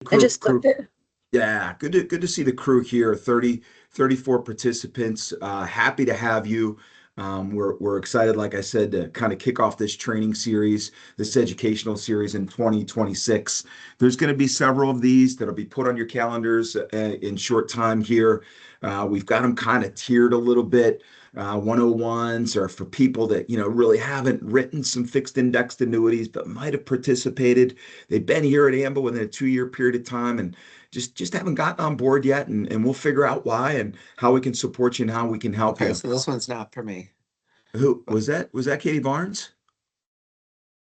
I Crew, just crew. clicked it. Yeah, good to see the crew here. 34 participants. Happy to have you. We're excited, like I said, to kind of kick off this training series, this educational series in 2026. There's going to be several of these that'll be put on your calendars in short time here. We've got them kind of tiered a little bit. 101s are for people that really haven't written some fixed indexed annuities but might have participated. They've been here at AMBA within a 2 year period of time and just haven't gotten on board yet, and we'll figure out why and how we can support you and how we can help Okay, you. so this one's not for me. Who was that? Was that Katie Barnes?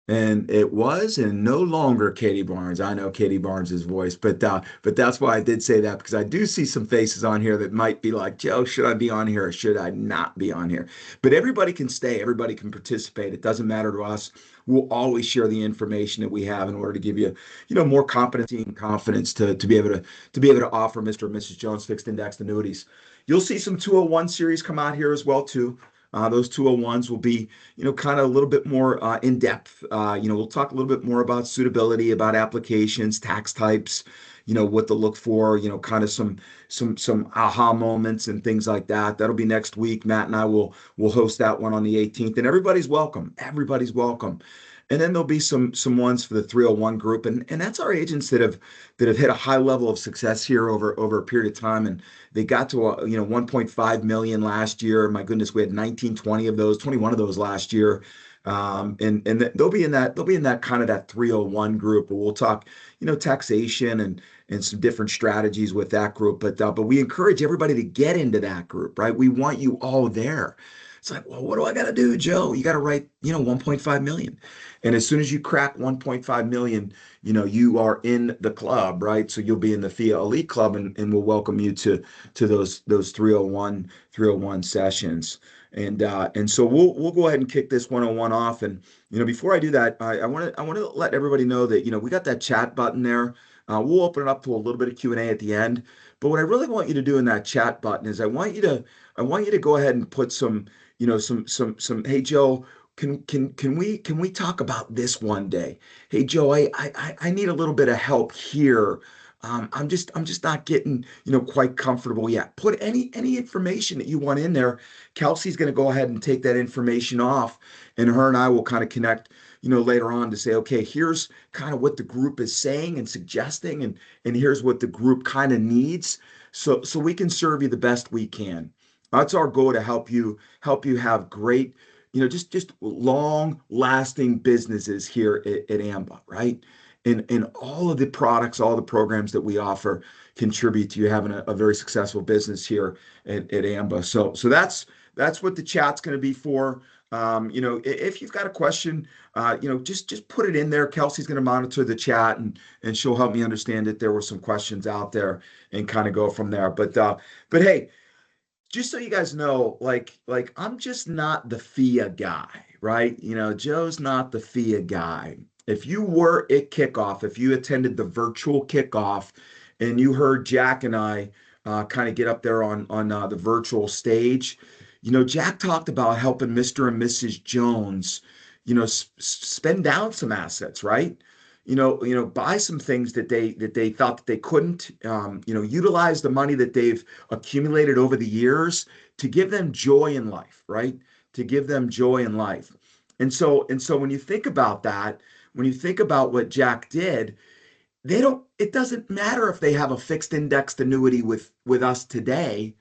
And it was, and no longer Katie Barnes. I know Katie Barnes's voice, but that's why I did say that because I do see some faces on here that might be like, Joe, should I be on here or should I not be on here? But everybody can stay, everybody can participate. It doesn't matter to us. We'll always share the information that we have in order to give you, more competency and confidence to be able to offer Mr. and Mrs. Jones fixed indexed annuities. You'll see some 201 series come out here as well too. Those 201s will be kind of a little bit more in depth. We'll talk a little bit more about suitability, about applications, tax types, what to look for, kind of some aha moments and things like that. That'll be next week. Matt and I will host that one on the 18th, and everybody's welcome. Everybody's welcome. And then there'll be some ones for the 301 group, and that's our agents that have hit a high level of success here over a period of time, and they got to 1.5 million last year. My goodness, we had 19, 20 of those, 21 of those last year. And they'll be in that kind of that 301 group where we'll talk, taxation and some different strategies with that group. But we encourage everybody to get into that group, right? We want you all there. It's like, well, what do I got to do, Joe? You got to write, 1.5 million. And as soon as you crack 1.5 million, you are in the club, right? So you'll be in the FIA Elite Club, and we'll welcome you to those 301 sessions. And so we'll go ahead and kick this 101 off. And before I do that, I want to let everybody know that we got that chat button there. We'll open it up to a little bit of Q&A at the end. But what I really want you to do in that chat button is I want you to go ahead and put some hey Joe, can we talk about this one day? Hey Joe, I need a little bit of help here. I'm just not getting quite comfortable yet. Put any information that you want in there. Kelsey's going to go ahead and take that information off, and her and I will kind of connect later on to say, okay, here's kind of what the group is saying and suggesting, and here's what the group kind of needs, so we can serve you the best we can. That's our goal, to help you have great, just long lasting businesses here at AMBA, right? And all of the products, all the programs that we offer contribute to you having a very successful business here at AMBA. So that's what the chat's going to be for. If you've got a question, just put it in there. Kelsey's going to monitor the chat, and she'll help me understand that there were some questions out there and kind of go from there. But hey, just so you guys know, like I'm just not the FIA guy, right? Joe's not the FIA guy. If you were at kickoff, if you attended the virtual kickoff, and you heard Jack and I kind of get up there on the virtual stage, Jack talked about helping Mr. and Mrs. Jones, spend down some assets, right? Buy some things that they thought that they couldn't, utilize the money that they've accumulated over the years to give them joy in life, right? To give them joy in life. And so when you think about that, when you think about what Jack did, it doesn't matter if they have a fixed indexed annuity with us today.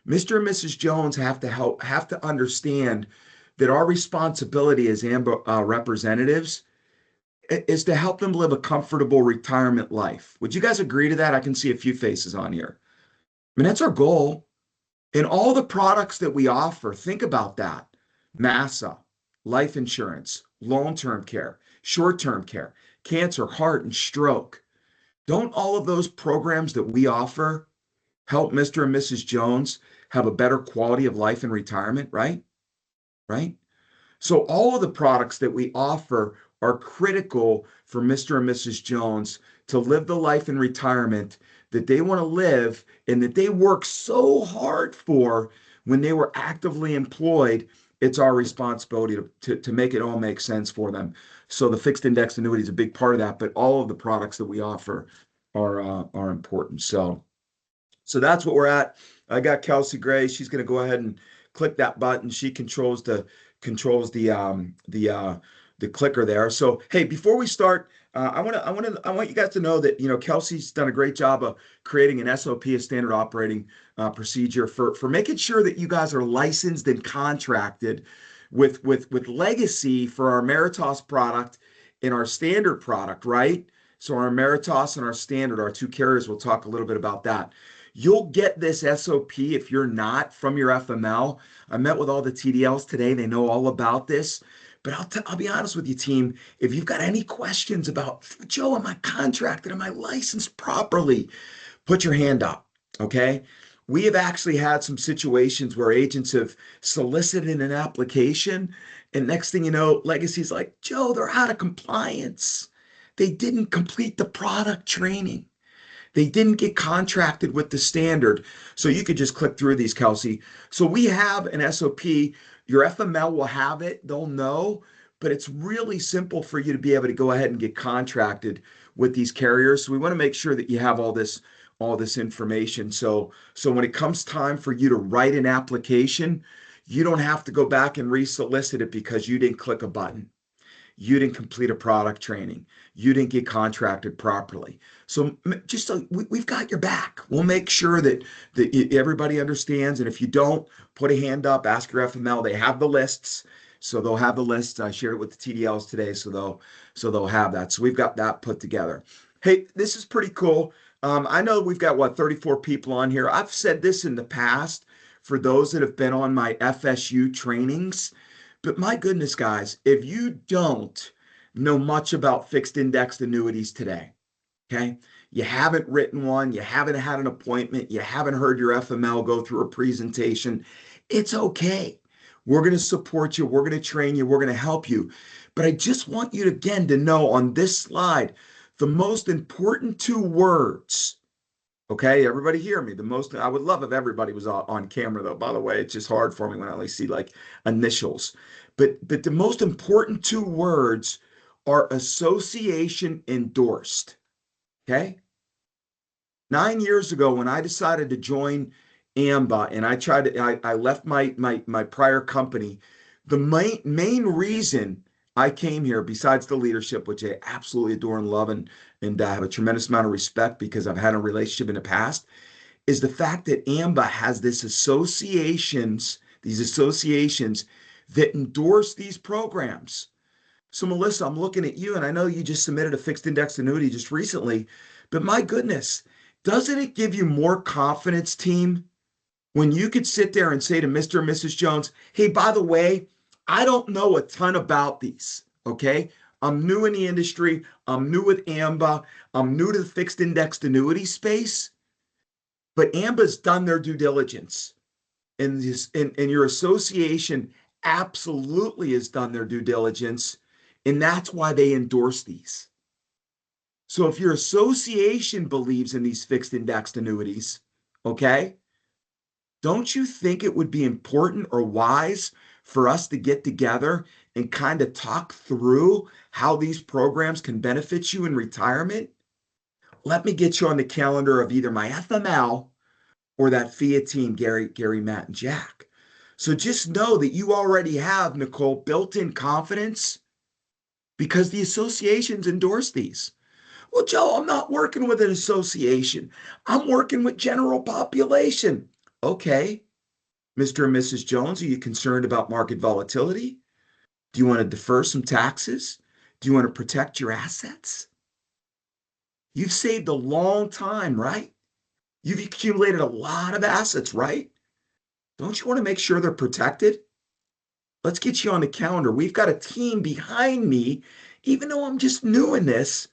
Mr. and Mrs. Jones have to understand that our responsibility as AMBA representatives is to help them live a comfortable retirement life. Would you guys agree to that? I can see a few faces on here. I mean, that's our goal. And all the products that we offer, think about that. MASA, life insurance, long-term care, short-term care, cancer, heart, and stroke. Don't all of those programs that we offer help Mr. and Mrs. Jones have a better quality of life in retirement, right? Right? So all of the products that we offer are critical for Mr. and Mrs. Jones to live the life in retirement that they want to live and that they work so hard for when they were actively employed. It's our responsibility to make it all make sense for them. So the fixed index annuity is a big part of that, but all of the products that we offer are important. So that's what we're at. I got Kelsey Gray. She's going to go ahead and click that button. She controls the clicker there. So hey, before we start, I want you guys to know that Kelsey's done a great job of creating an SOP, a standard operating procedure for making sure that you guys are licensed and contracted with Legacy for our Meritos product and our standard product, right? So our Meritos and our standard, our two carriers, we'll talk a little bit about that. You'll get this SOP if you're not from your FML. I met with all the TDLs today. They know all about this. But I'll be honest with you, team. If you've got any questions about, Joe, am I contracted? Am I licensed properly? Put your hand up, okay? We have actually had some situations where agents have solicited an application, and next thing you know, Legacy's like, Joe, they're out of compliance. They didn't complete the product training. They didn't get contracted with the standard. So you could just click through these, Kelsey. So we have an SOP. Your FML will have it. They'll know. But it's really simple for you to be able to go ahead and get contracted with these carriers. So we want to make sure that you have all this information. So when it comes time for you to write an application, you don't have to go back and resolicit it because you didn't click a button. You didn't complete a product training. You didn't get contracted properly. So just so we've got your back. We'll make sure that everybody understands. And if you don't, put a hand up, ask your FML. They have the lists. So they'll have the lists. I shared it with the TDLs today. So they'll have that. So we've got that put together. Hey, this is pretty cool. I know we've got 34 people on here. I've said this in the past for those that have been on my FSU trainings. But my goodness, guys, if you don't know much about fixed indexed annuities today, okay, you haven't written one, you haven't had an appointment, you haven't heard your FML go through a presentation, it's okay. We're going to support you, we're going to train you, we're going to help you. But I just want you again to know on this slide, the most important two words. Okay, everybody hear me. I would love if everybody was on camera though. By the way, it's just hard for me when I only see like initials. But the most important two words are association endorsed. Okay. 9 years ago, when I decided to join AMBA and I left my prior company, the main reason I came here, besides the leadership, which I absolutely adore and love and have a tremendous amount of respect because I've had a relationship in the past, is the fact that AMBA has these associations that endorse these programs. So Melissa, I'm looking at you, and I know you just submitted a fixed index annuity just recently, but my goodness, doesn't it give you more confidence, team, when you could sit there and say to Mr. and Mrs. Jones, hey, by the way, I don't know a ton about these, okay? I'm new in the industry. I'm new with AMBA. I'm new to the fixed indexed annuity space, but AMBA's done their due diligence. And your association absolutely has done their due diligence, and that's why they endorse these. So if your association believes in these fixed indexed annuities, okay, don't you think it would be important or wise for us to get together and kind of talk through how these programs can benefit you in retirement? Let me get you on the calendar of either my FML or that FIA team, Gary, Matt, and Jack. So just know that you already have, Nicole, built-in confidence because the associations endorse these. Well, Joe, I'm not working with an association. I'm working with general population. Okay, Mr. and Mrs. Jones, are you concerned about market volatility? Do you want to defer some taxes? Do you want to protect your assets? You've saved a long time, right? You've accumulated a lot of assets, right? Don't you want to make sure they're protected? Let's get you on the calendar. We've got a team behind me. Even though I'm just new in this,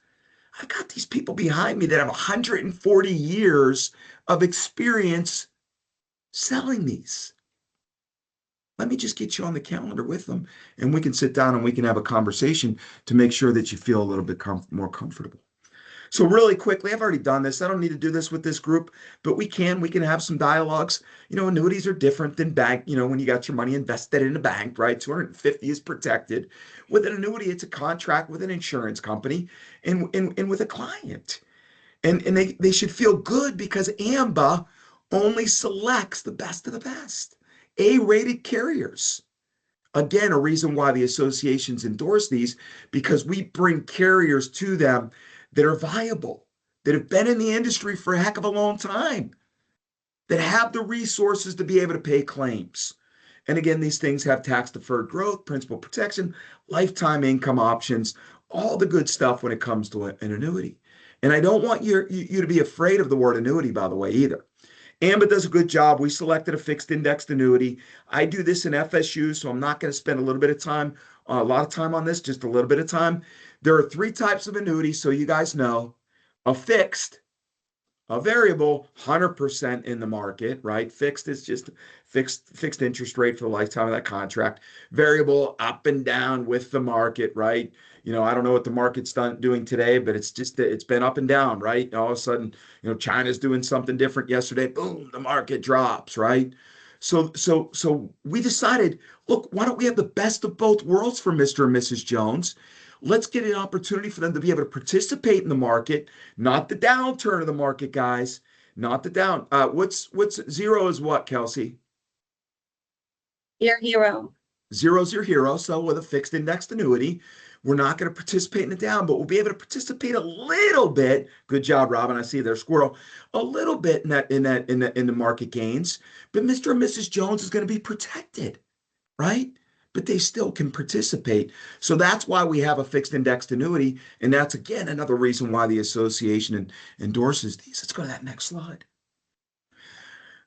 I've got these people behind me that have 140 years of experience selling these. Let me just get you on the calendar with them, and we can sit down and we can have a conversation to make sure that you feel a little bit more comfortable. So really quickly, I've already done this. I don't need to do this with this group, but we can have some dialogues. Annuities are different than bank, when you got your money invested in a bank, right? 250 is protected. With an annuity, it's a contract with an insurance company and with a client. And they should feel good because AMBA only selects the best of the best. A-rated carriers. Again, a reason why the associations endorse these, because we bring carriers to them that are viable, that have been in the industry for a heck of a long time, that have the resources to be able to pay claims. And again, these things have tax deferred growth, principal protection, lifetime income options, all the good stuff when it comes to an annuity. And I don't want you to be afraid of the word annuity, by the way, either. AMBA does a good job. We selected a fixed indexed annuity. I do this in FSU, so I'm not going to spend a lot of time on this, just a little bit of time. There are three types of annuities, so you guys know. A fixed, a variable, 100% in the market, right? Fixed is just fixed interest rate for the lifetime of that contract. Variable, up and down with the market, right? I don't know what the market's doing today, but it's been up and down, right? All of a sudden, China's doing something different yesterday. Boom, the market drops, right? So we decided, look, why don't we have the best of both worlds for Mr. and Mrs. Jones? Let's get an opportunity for them to be able to participate in the market, not the downturn of the market, guys. Not the down. What's zero is what, Kelsey? Your hero. Zero's your hero. So with a fixed indexed annuity, we're not going to participate in the down, but we'll be able to participate a little bit. Good job, Robin. I see there, squirrel. A little bit in the market gains. But Mr. and Mrs. Jones is going to be protected, right? But they still can participate. So that's why we have a fixed indexed annuity. And that's, again, another reason why the association endorses these. Let's go to that next slide.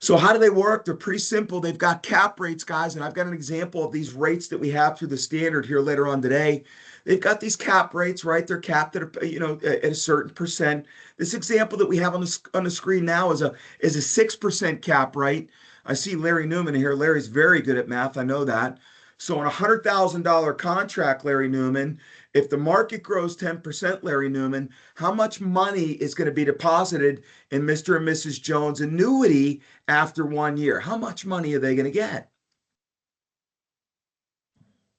So how do they work? They're pretty simple. They've got cap rates, guys, and I've got an example of these rates that we have through the standard here later on today. They've got these cap rates, right? They're capped at a certain percent. This example that we have on the screen now is a 6% cap rate. I see Larry Newman here. Larry's very good at math. I know that. So on a $100,000 contract, Larry Newman, if the market grows 10%, Larry Newman, how much money is going to be deposited in Mr. and Mrs. Jones annuity after 1 year? How much money are they going to get?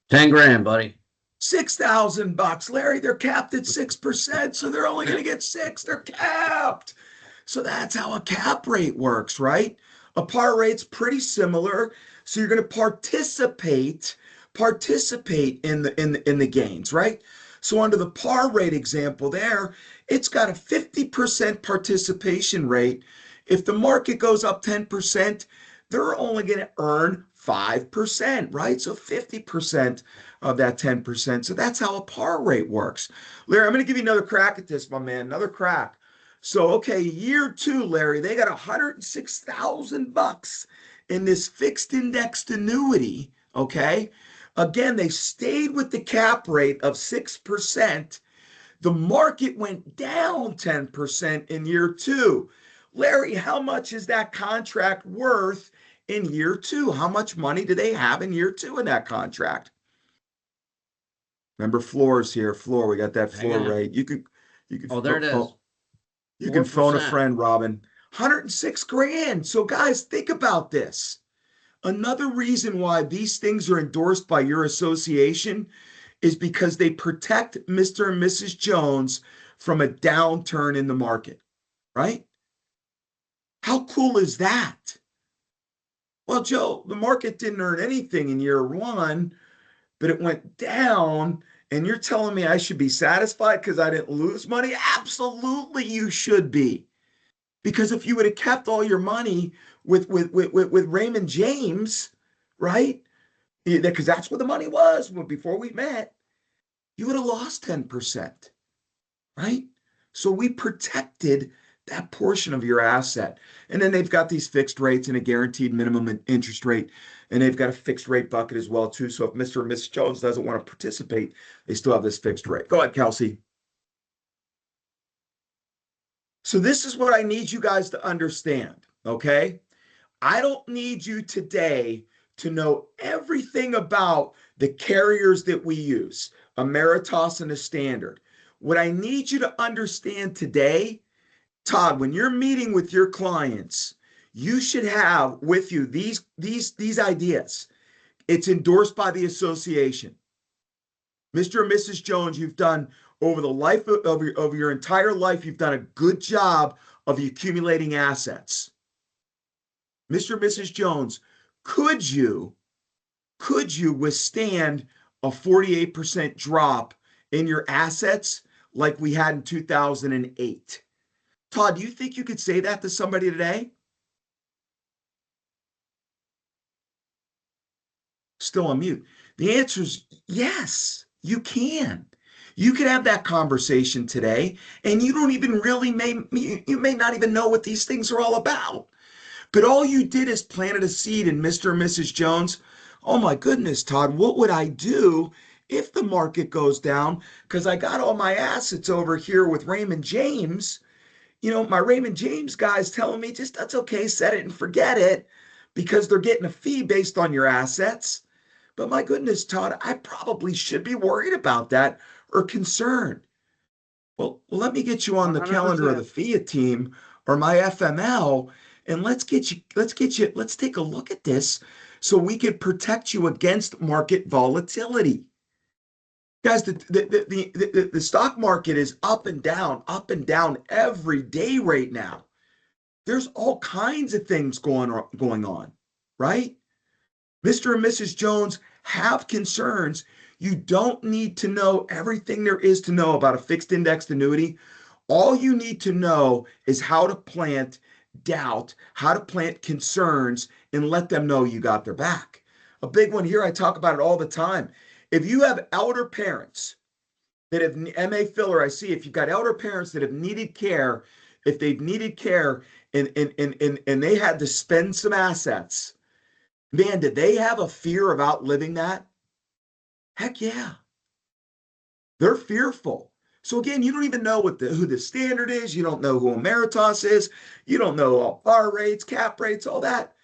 10 grand, buddy. $6,000, Larry. They're capped at 6%, so they're only going to get 6. They're capped. So that's how a cap rate works, right? A par rate's pretty similar. So you're going to participate in the gains, right? So under the par rate example there, it's got a 50% participation rate. If the market goes up 10%, they're only going to earn 5%, right? So 50% of that 10%. So that's how a par rate works. Larry, I'm going to give you another crack at this, my man. Another crack. So, okay, year 2, Larry, they got $106,000 in this fixed indexed annuity, okay? Again, they stayed with the cap rate of 6%. The market went down 10% in year 2. Larry, how much is that contract worth in year 2? How much money do they have in year 2 in that contract? Remember, floors here. Floor, we got that floor rate. You can. Oh, there it is. You can phone a friend, Robin. 106 grand. So guys, think about this. Another reason why these things are endorsed by your association is because they protect Mr. and Mrs. Jones from a downturn in the market, right? How cool is that? Well, Joe, the market didn't earn anything in year 1, but it went down. And you're telling me I should be satisfied because I didn't lose money? Absolutely, you should be. Because if you would have kept all your money with Raymond James, right? Because that's where the money was before we met, you would have lost 10%, right? So we protected that portion of your asset. And then they've got these fixed rates and a guaranteed minimum interest rate. And they've got a fixed rate bucket as well, too. So if Mr. or Mrs. Jones doesn't want to participate, they still have this fixed rate. Go ahead, Kelsey. So this is what I need you guys to understand, okay? I don't need you today to know everything about the carriers that we use, a Meritas and a Standard. What I need you to understand today, Todd, when you're meeting with your clients, you should have with you these ideas. It's endorsed by the association. Mr. and Mrs. Jones, you've done over the life of your entire life, you've done a good job of accumulating assets. Mr. and Mrs. Jones, could you withstand a 48% drop in your assets like we had in 2008? Todd, do you think you could say that to somebody today? Still on mute. The answer is yes, you can. You can have that conversation today, and you don't even really you may not even know what these things are all about. But all you did is planted a seed in Mr. and Mrs. Jones. Oh my goodness, Todd, what would I do if the market goes down? Because I got all my assets over here with Raymond James. My Raymond James guys telling me just that's okay, set it and forget it because they're getting a fee based on your assets. But my goodness, Todd, I probably should be worried about that or concerned. Well, let me get you on the calendar of the 100%. FIA team or my FML, and let's take a look at this so we can protect you against market volatility. Guys, the stock market is up and down every day right now. There's all kinds of things going on, right? Mr. and Mrs. Jones have concerns. You don't need to know everything there is to know about a fixed indexed annuity. All you need to know is how to plant doubt, how to plant concerns, and let them know you got their back. A big one here, I talk about it all the time. If you have elder parents that have MA filler, I see if you've got elder parents that have needed care, if they've needed care and they had to spend some assets, man, did they have a fear of outliving that? Heck yeah. They're fearful. So again, you don't even know who the standard is. You don't know who Emeritus is. You don't know all bar rates, cap rates, all that.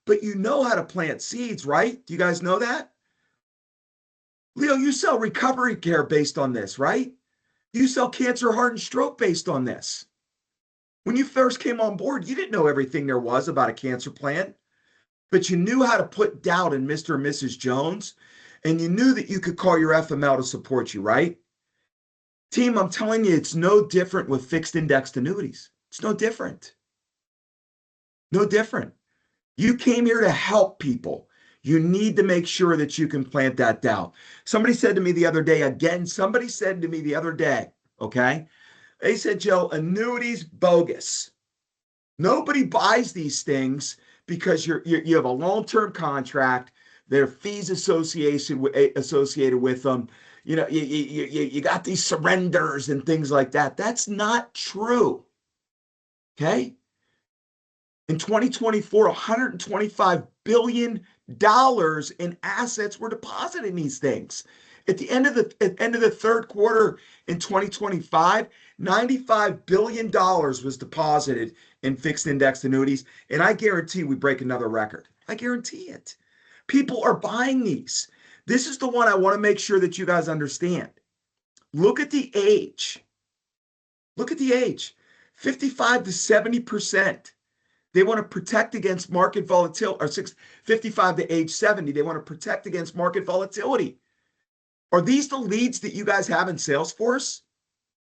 But you know how to plant seeds, right? Do you guys know that? Leo, you sell recovery care based on this, right? You sell cancer, heart, and stroke based on this. When you first came on board, you didn't know everything there was about a cancer plan, but you knew how to put doubt in Mr. and Mrs. Jones, and you knew that you could call your FML to support you, right? Team, I'm telling you, it's no different with fixed indexed annuities. It's no different. No different. You came here to help people. You need to make sure that you can plant that doubt. Somebody said to me the other day, okay? They said, Joe, annuities bogus. Nobody buys these things because you have a long-term contract. There are fees associated with them. You got these surrenders and things like that. That's not true. Okay. In 2024, $125 billion in assets were deposited in these things. At the end of the third quarter in 2025, $95 billion was deposited in fixed indexed annuities. And I guarantee we break another record. I guarantee it. People are buying these. This is the one I want to make sure that you guys understand. Look at the age. Look at the age. 55 to 70%. They want to protect against market volatility, or 55 to age 70. They want to protect against market volatility. Are these the leads that you guys have in Salesforce?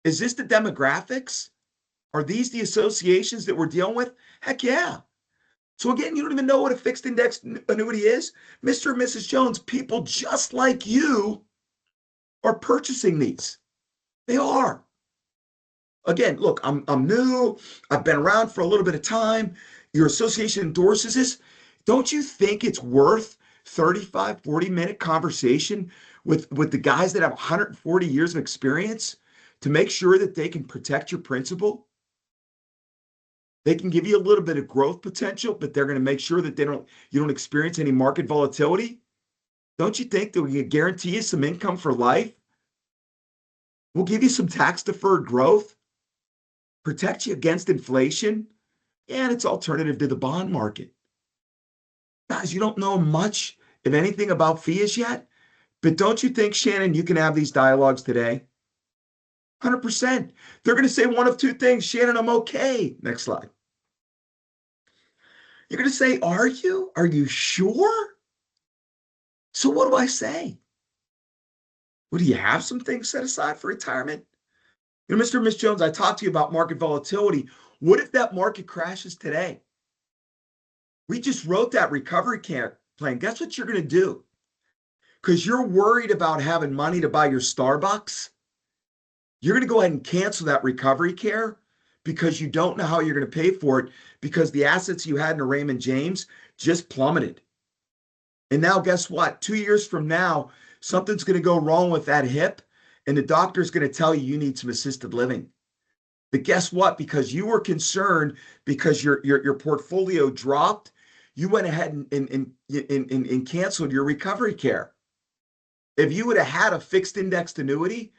Is this the demographics? Are these the associations that we're dealing with? Heck yeah. So again, you don't even know what a fixed index annuity is. Mr. and Mrs. Jones, people just like you are purchasing these. They are. Again, look, I'm new. I've been around for a little bit of time. Your association endorses this. Don't you think it's worth 35, 40-minute conversation with the guys that have 140 years of experience to make sure that they can protect your principal? They can give you a little bit of growth potential, but they're going to make sure that you don't experience any market volatility. Don't you think that we can guarantee you some income for life? We'll give you some tax-deferred growth, protect you against inflation, and it's alternative to the bond market. Guys, you don't know much, if anything, about FIAs yet, but don't you think, Shannon, you can have these dialogues today? 100%. They're going to say one of two things. Shannon, I'm okay. Next slide. You're going to say, are you? Are you sure? So what do I say? Well, do you have some things set aside for retirement? You know, Mr. and Miss Jones, I talked to you about market volatility. What if that market crashes today? We just wrote that recovery plan. Guess what you're going to do? Because you're worried about having money to buy your Starbucks. You're going to go ahead and cancel that recovery care because you don't know how you're going to pay for it because the assets you had in a Raymond James just plummeted. And now, guess what? 2 years from now, something's going to go wrong with that hip, and the doctor's going to tell you you need some assisted living. But guess what? Because you were concerned because your portfolio dropped, you went ahead and canceled your recovery care. If you would have had a fixed indexed annuity,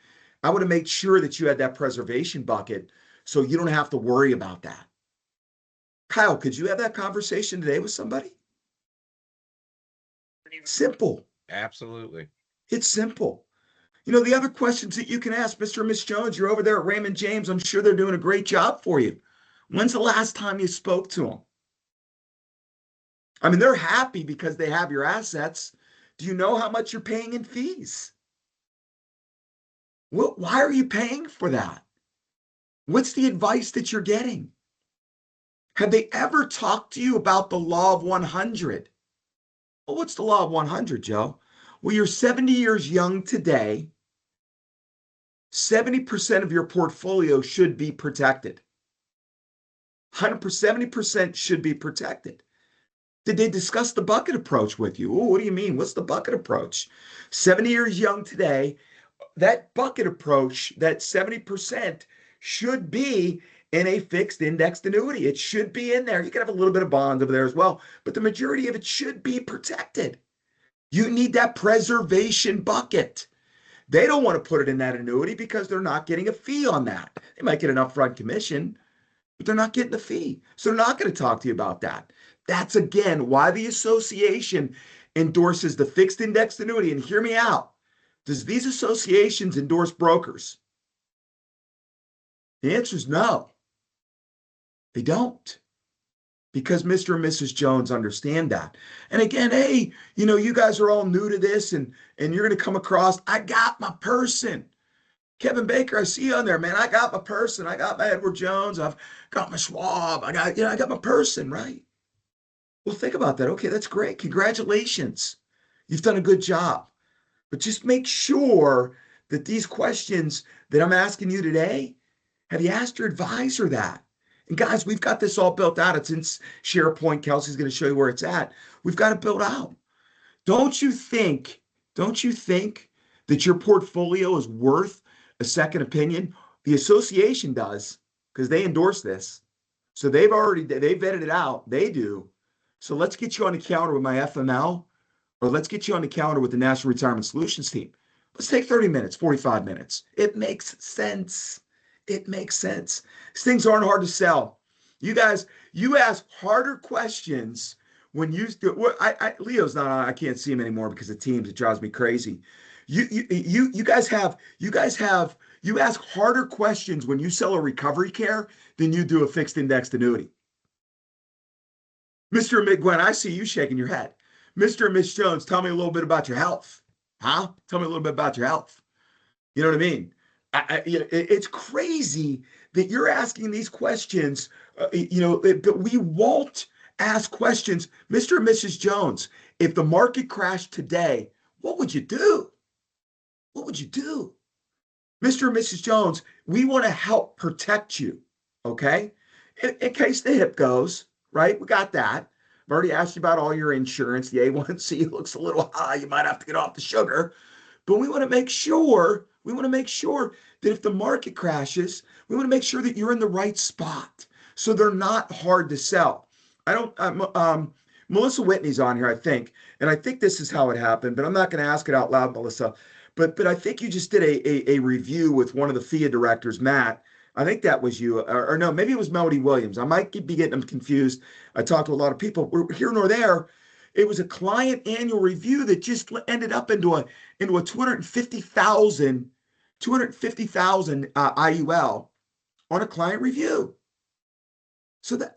I would have made sure that you had that preservation bucket so you don't have to worry about that. Kyle, could you have that conversation today with somebody? Simple. Absolutely. It's simple. You know, the other questions that you can ask, Mr. and Miss Jones, you're over there at Raymond James. I'm sure they're doing a great job for you. When's the last time you spoke to them? I mean, they're happy because they have your assets. Do you know how much you're paying in fees? Well, why are you paying for that? What's the advice that you're getting? Have they ever talked to you about the law of 100? Well, what's the law of 100, Joe? Well, you're 70 years young today. 70% of your portfolio should be protected. 70% should be protected. Did they discuss the bucket approach with you? Oh, what do you mean? What's the bucket approach? 70 years young today, that bucket approach, that 70% should be in a fixed indexed annuity. It should be in there. You can have a little bit of bond over there as well, but the majority of it should be protected. You need that preservation bucket. They don't want to put it in that annuity because they're not getting a fee on that. They might get an upfront commission, but they're not getting the fee. So they're not going to talk to you about that. That's, again, why the association endorses the fixed indexed annuity. And hear me out. Does these associations endorse brokers? The answer is no. They don't. Because Mr. and Mrs. Jones understand that. And again, hey, you know, you guys are all new to this and you're going to come across, I got my person. Kevin Baker, I see you on there, man. I got my person. I got my Edward Jones. I've got my Schwab. I got my person, right? Well, think about that. Okay, that's great. Congratulations. You've done a good job. But just make sure that these questions that I'm asking you today, have you asked your advisor that? And guys, we've got this all built out. It's in SharePoint. Kelsey's going to show you where it's at. We've got it built out. Don't you think that your portfolio is worth a second opinion? The association does because they endorse this. So they vetted it out. They do. So let's get you on the calendar with my FML, or let's get you on the calendar with the National Retirement Solutions team. Let's take 30 minutes, 45 minutes. It makes sense. It makes sense. These things aren't hard to sell. You guys, you ask harder questions when you do. Leo's not on. I can't see him anymore because of Teams. It drives me crazy. You guys ask harder questions when you sell a recovery care than you do a fixed indexed annuity. Mr. McGwen, I see you shaking your head. Mr. and Miss Jones, tell me a little bit about your health. Huh? Tell me a little bit about your health. You know what I mean? It's crazy that you're asking these questions, but we won't ask questions. Mr. and Mrs. Jones, if the market crashed today, what would you do? What would you do? Mr. and Mrs. Jones, we want to help protect you, okay? In case the hip goes, right? We got that. I've already asked you about all your insurance. The A1C looks a little high. You might have to get off the sugar. But we want to make sure that if the market crashes, we want to make sure that you're in the right spot so they're not hard to sell. Melissa Whitney's on here, I think, and I think this is how it happened, but I'm not going to ask it out loud, Melissa. But I think you just did a review with one of the FIA directors, Matt. I think that was you, or no, maybe it was Melody Williams. I might be getting them confused. I talked to a lot of people. We're here nor there. It was a client annual review that just ended up into a 250,000 IUL on a client review. So that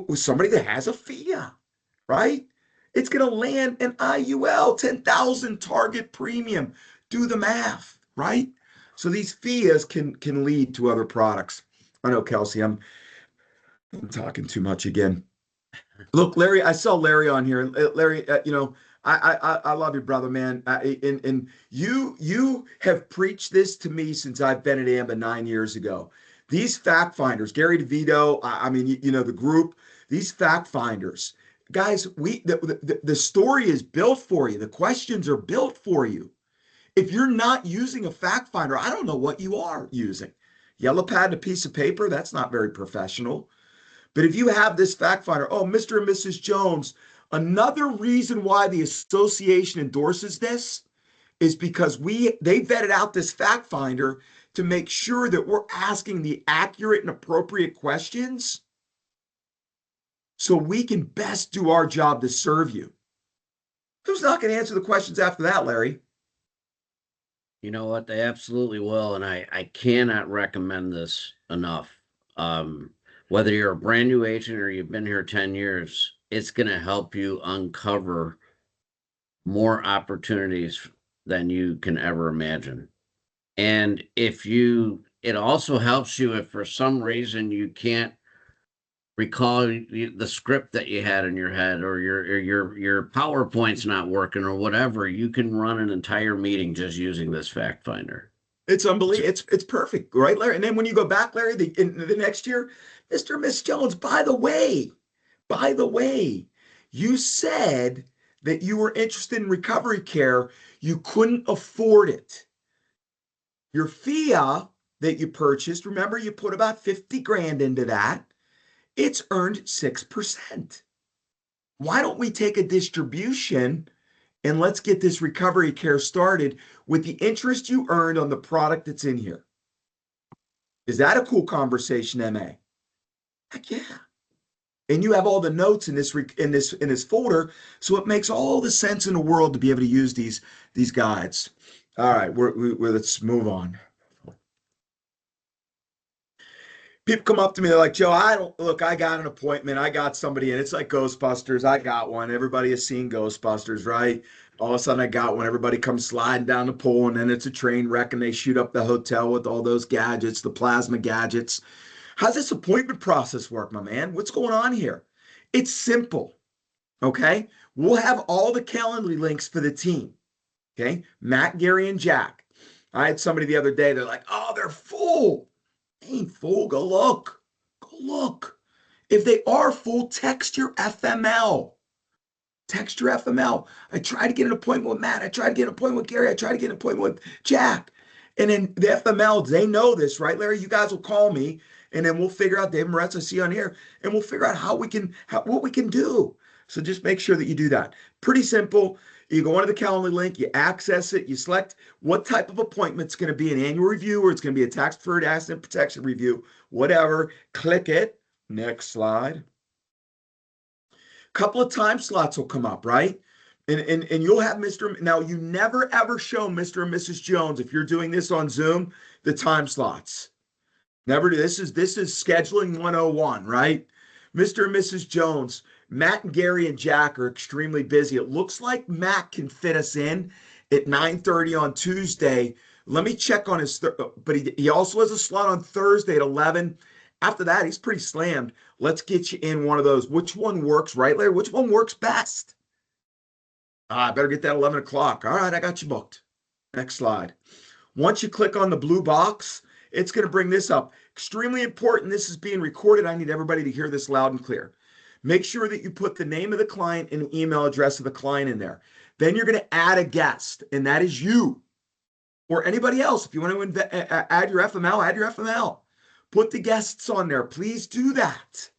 was somebody that has a FIA, right? It's going to land an IUL, 10,000 target premium, Do the math, right? So these FIAs can lead to other products. I know, Kelsey, I'm talking too much again. Look, Larry, I saw Larry on here. Larry, I love you, brother, man. And you have preached this to me since I've been at AMBA 9 years ago. These fact finders, Gary DeVito, I mean, the group, these fact finders, guys, the story is built for you. The questions are built for you. If you're not using a fact finder, I don't know what you are using. Yellow pad and a piece of paper, that's not very professional. But if you have this fact finder, oh, Mr. and Mrs. Jones, another reason why the association endorses this is because they vetted out this fact finder to make sure that we're asking the accurate and appropriate questions so we can best do our job to serve you. Who's not going to answer the questions after that, Larry? You know what? They absolutely will. And I cannot recommend this enough. Whether you're a brand new agent or you've been here 10 years, it's going to help you uncover more opportunities than you can ever imagine. And it also helps you if for some reason you can't recall the script that you had in your head, or your PowerPoint's not working or whatever, you can run an entire meeting just using this fact finder. It's unbelievable. It's perfect, right, Larry? And then when you go back, Larry, in the next year, Mr. and Miss Jones, by the way, you said that you were interested in recovery care. You couldn't afford it. Your FIA that you purchased, remember you put about 50 grand into that. It's earned 6%. Why don't we take a distribution and let's get this recovery care started with the interest you earned on the product that's in here? Is that a cool conversation, MA? Heck yeah. And you have all the notes in this folder, so it makes all the sense in the world to be able to use these guides. All right, let's move on. People come up to me, they're like, Joe, I got an appointment. I got somebody in. It's like Ghostbusters. I got one. Everybody has seen Ghostbusters, right? All of a sudden I got one. Everybody comes sliding down the pole, and then it's a train wreck, and they shoot up the hotel with all those gadgets, the plasma gadgets. How's this appointment process work, my man? What's going on here? It's simple, okay? We'll have all the Calendly links for the team, okay? Matt, Gary, and Jack. I had somebody the other day, they're like, oh, they're full. Ain't full, go look. Go look. If they are full, text your FML. Text your FML. I tried to get an appointment with Matt. I tried to get an appointment with Gary. I tried to get an appointment with Jack. And then the FML, they know this, right, Larry? You guys will call me, and then we'll figure out, Dave Moretz, I see on here, and we'll figure out what we can do. So just make sure that you do that. Pretty simple. You go onto the Calendly link, you access it, you select what type of appointment it's going to be, an annual review, or it's going to be a tax-deferred asset protection review, whatever. Click it. Next slide. Couple of time slots will come up, right? And you'll have now you never ever show Mr. and Mrs. Jones, if you're doing this on Zoom, the time slots. Never do. This is scheduling 101, right? Mr. and Mrs. Jones, Matt and Gary and Jack are extremely busy. It looks like Matt can fit us in at 9:30 on Tuesday. Let me check on his, but he also has a slot on Thursday at 11. After that, he's pretty slammed. Let's get you in one of those. Which one works, right, Larry? Which one works best? I better get that 11 o'clock. All right, I got you booked. Next slide. Once you click on the blue box, it's going to bring this up. Extremely important. This is being recorded. I need everybody to hear this loud and clear. Make sure that you put the name of the client and the email address of the client in there. Then you're going to add a guest, and that is you or anybody else. If you want to add your FML, add your FML. Put the guests on there. Please do that.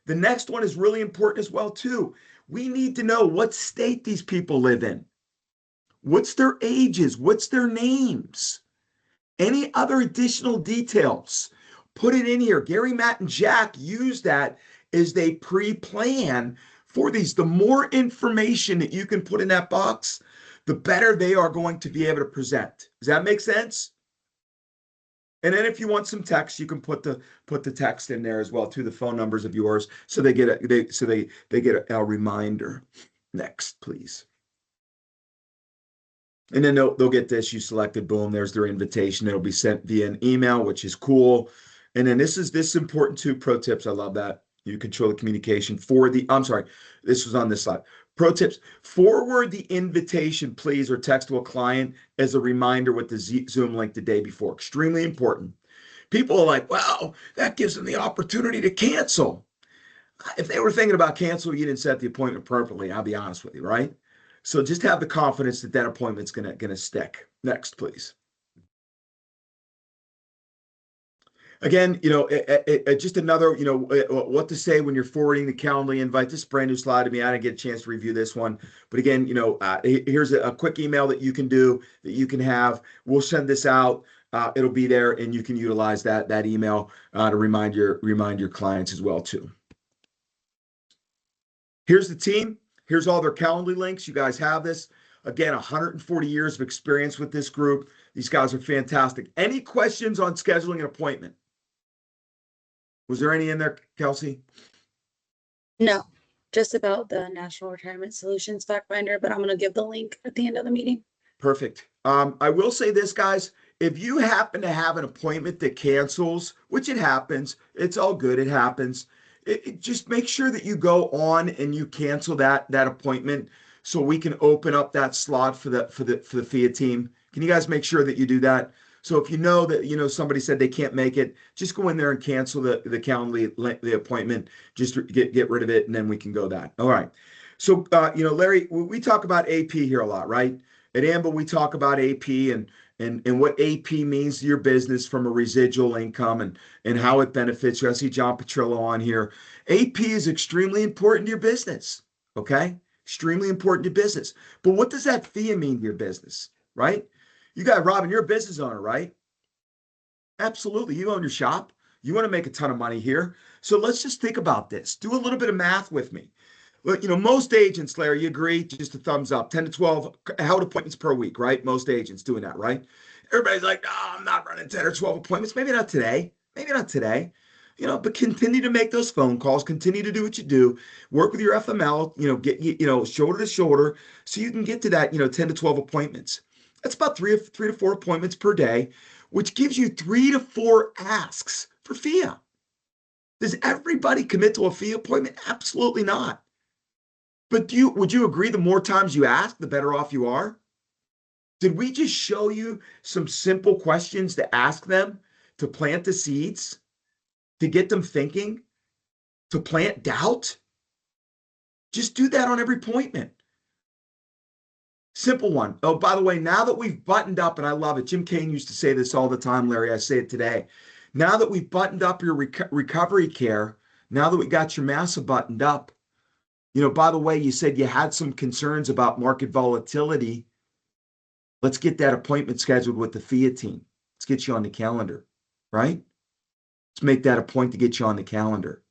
The next one is really important as well, too. We need to know what state these people live in. What's their ages? What's their names? Any other additional details? Put it in here. Gary, Matt, and Jack use that as they pre-plan for these. The more information that you can put in that box, the better they are going to be able to present. Does that make sense? And then if you want some text, you can put the text in there as well to the phone numbers of yours, so they get a reminder. Next, please. And then they'll get this, you selected, boom, there's their invitation. It'll be sent via an email, which is cool. And then this is important too. Pro tips, I love that. You control the communication for the, I'm sorry, this was on this slide. Pro tips, forward the invitation, please, or text to a client as a reminder with the Zoom link the day before. Extremely important. People are like, wow, that gives them the opportunity to cancel. If they were thinking about cancel, you didn't set the appointment properly. I'll be honest with you, right? So just have the confidence that that appointment's gonna stick. Next, please. Again, just another, what to say when you're forwarding the Calendly invite. This is a brand new slide to me. I didn't get a chance to review this one, but again, here's a quick email that you can do, that you can have. We'll send this out. It'll be there, and you can utilize that email to remind your clients as well too. Here's the team. Here's all their Calendly links. You guys have this. Again, 140 years of experience with this group. These guys are fantastic. Any questions on scheduling an appointment? Was there any in there, Kelsey? No, just about the National Retirement Solutions fact finder, but I'm going to give the link at the end of the meeting. Perfect. I will say this, guys. If you happen to have an appointment that cancels, which it happens, it's all good. It happens. Just make sure that you go on and you cancel that appointment, so we can open up that slot for the FIA team. Can you guys make sure that you do that? So if you know that somebody said they can't make it, just go in there and cancel the Calendly the appointment. Just get rid of it, and then we can go that. All right. So Larry, we talk about AP here a lot, right? At AMBA, we talk about AP and what AP means to your business from a residual income and how it benefits you. I see John Petrillo on here. AP is extremely important to your business, okay? Extremely important to business. But what does that FIA mean to your business, right? You got, Robin, you're a business owner, right? Absolutely. You own your shop. You want to make a ton of money here. So let's just think about this. Do a little bit of math with me. Look, most agents, Larry, you agree? Just a thumbs up. 10 to 12 held appointments per week, right? Most agents doing that, right? Everybody's like, oh, I'm not running 10 or 12 appointments. Maybe not today. Maybe not today. But continue to make those phone calls. Continue to do what you do. Work with your FML. Get shoulder to shoulder, so you can get to that 10 to 12 appointments. That's about three to four appointments per day, which gives you 3 to 4 asks for FIA. Does everybody commit to a FIA appointment? Absolutely not. But would you agree the more times you ask, the better off you are? Did we just show you some simple questions to ask them, to plant the seeds, to get them thinking, to plant doubt? Just do that on every appointment. Simple one. Oh, by the way, now that we've buttoned up, and I love it, Jim Kane used to say this all the time, Larry, I say it today. Now that we've buttoned up your recovery care, now that we got your massa buttoned up, by the way, you said you had some concerns about market volatility. Let's get that appointment scheduled with the FIA team. Let's get you on the calendar, right? Let's make that a point to get you on the calendar.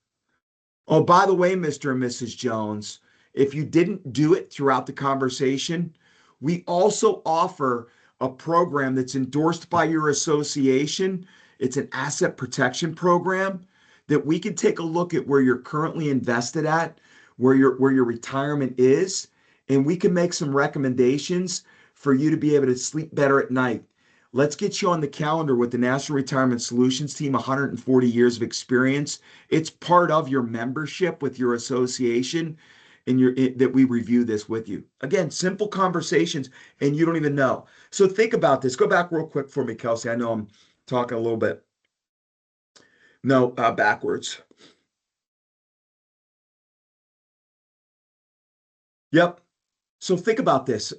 Oh, by the way, Mr. and Mrs. Jones, if you didn't do it throughout the conversation, we also offer a program that's endorsed by your association. It's an asset protection program that we can take a look at where you're currently invested at, where your retirement is, and we can make some recommendations for you to be able to sleep better at night. Let's get you on the calendar with the National Retirement Solutions team, 140 years of experience. It's part of your membership with your association, and that we review this with you. Again, simple conversations, and you don't even know. So think about this. Go back real quick for me, Kelsey. I know I'm talking a little bit. No, backwards. Yep. So think about this.